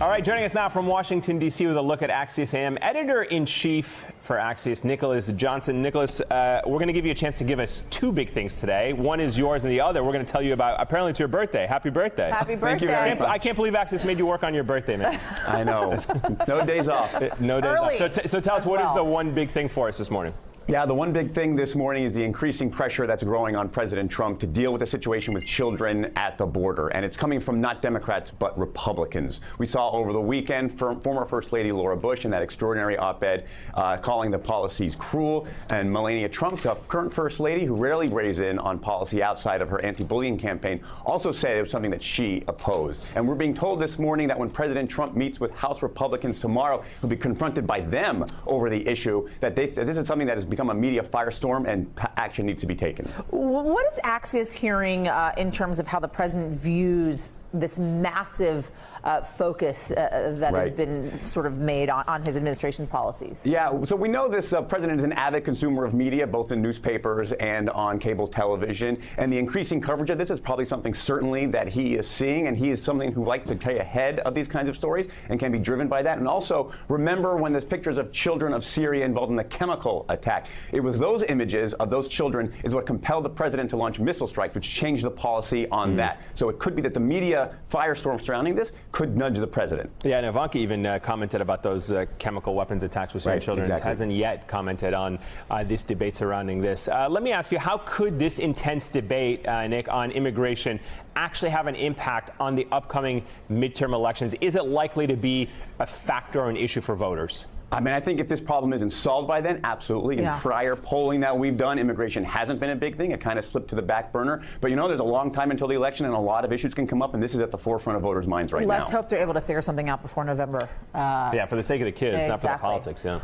All right, joining us now from Washington, D.C. with a look at Axios AM, editor-in-chief for Axios, Nicholas Johnson. Nicholas, we're going to give you a chance to give us two big things today. One is yours, and the other we're going to tell you about, apparently it's your birthday. Happy birthday. Happy birthday. Thank you very much. I can't believe Axios made you work on your birthday, man. I know. No days off. No days Early off. So tell us, what is well. the one big thing for us this morning? Yeah, the one big thing this morning is the increasing pressure that's growing on President Trump to deal with the situation with children at the border. And it's coming from not Democrats, but Republicans. We saw over the weekend former First Lady Laura Bush in that extraordinary op-ed calling the policies cruel. And Melania Trump, the current First Lady, who rarely weighs in on policy outside of her anti-bullying campaign, also said it was something that she opposed. And we're being told this morning that when President Trump meets with House Republicans tomorrow, he'll be confronted by them over the issue, that this is something that has become a media firestorm and action needs to be taken. What is Axios hearing in terms of how the president views this massive focus that has been sort of made on his administration policies? Yeah, so we know this president is an avid consumer of media, both in newspapers and on cable television. And the increasing coverage of this is probably something certainly that he is seeing. And he is something who likes to stay ahead of these kinds of stories and can be driven by that. And also, remember when there's pictures of children of Syria involved in the chemical attack. It was those images of those children is what compelled the president to launch missile strikes, which changed the policy on that. So it could be that the media firestorm surrounding this could nudge the president. Yeah, and Ivanka even commented about those chemical weapons attacks with Syrian children. Exactly. Hasn't yet commented on this debate surrounding this. Let me ask you, how could this intense debate, Nick, on immigration actually have an impact on the upcoming midterm elections? Is it likely to be a factor or an issue for voters? I mean, I think if this problem isn't solved by then, absolutely. In prior polling that we've done, immigration hasn't been a big thing. It kind of slipped to the back burner. But, you know, there's a long time until the election, and a lot of issues can come up, and this is at the forefront of voters' minds right now. Let's hope they're able to figure something out before November. Yeah, for the sake of the kids, exactly. not for the politics, yeah.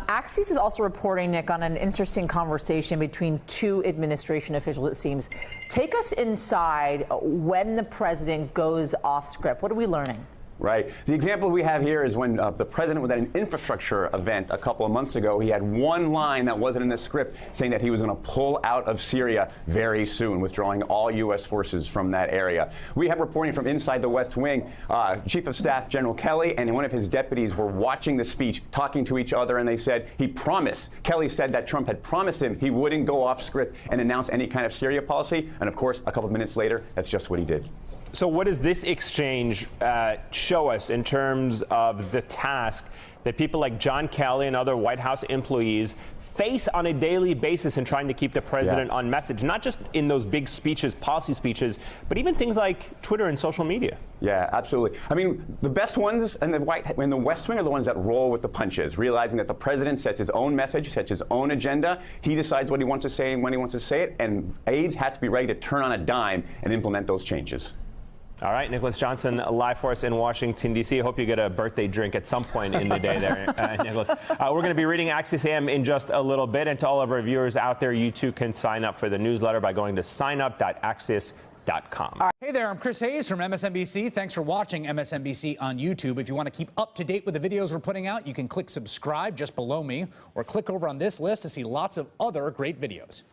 Axios is also reporting, Nick, on an interesting conversation between two administration officials, it seems. Take us inside when the president goes off script. What are we learning? Right. The example we have here is when the president was at an infrastructure event a couple of months ago. He had one line that wasn't in the script saying that he was going to pull out of Syria very soon, withdrawing all U.S. forces from that area. We have reporting from inside the West Wing. Chief of Staff General Kelly and one of his deputies were watching the speech, talking to each other, and they said he promised. Kelly said that Trump had promised him he wouldn't go off script and announce any kind of Syria policy. And of course, a couple of minutes later, that's just what he did. So what does this exchange show us in terms of the task that people like John Kelly and other White House employees face on a daily basis in trying to keep the president on message, not just in those big speeches, policy speeches, but even things like Twitter and social media? Yeah, absolutely. I mean, the best ones in the West Wing are the ones that roll with the punches, realizing that the president sets his own message, sets his own agenda. He decides what he wants to say and when he wants to say it, and aides have to be ready to turn on a dime and implement those changes. All right, Nicholas Johnson, live for us in Washington, D.C. I hope you get a birthday drink at some point in the day there, Nicholas. We're going to be reading Axios AM in just a little bit. And to all of our viewers out there, you too can sign up for the newsletter by going to signup.axios.com. Hey there, I'm Chris Hayes from MSNBC. Thanks for watching MSNBC on YouTube. If you want to keep up to date with the videos we're putting out, you can click subscribe just below me or click over on this list to see lots of other great videos.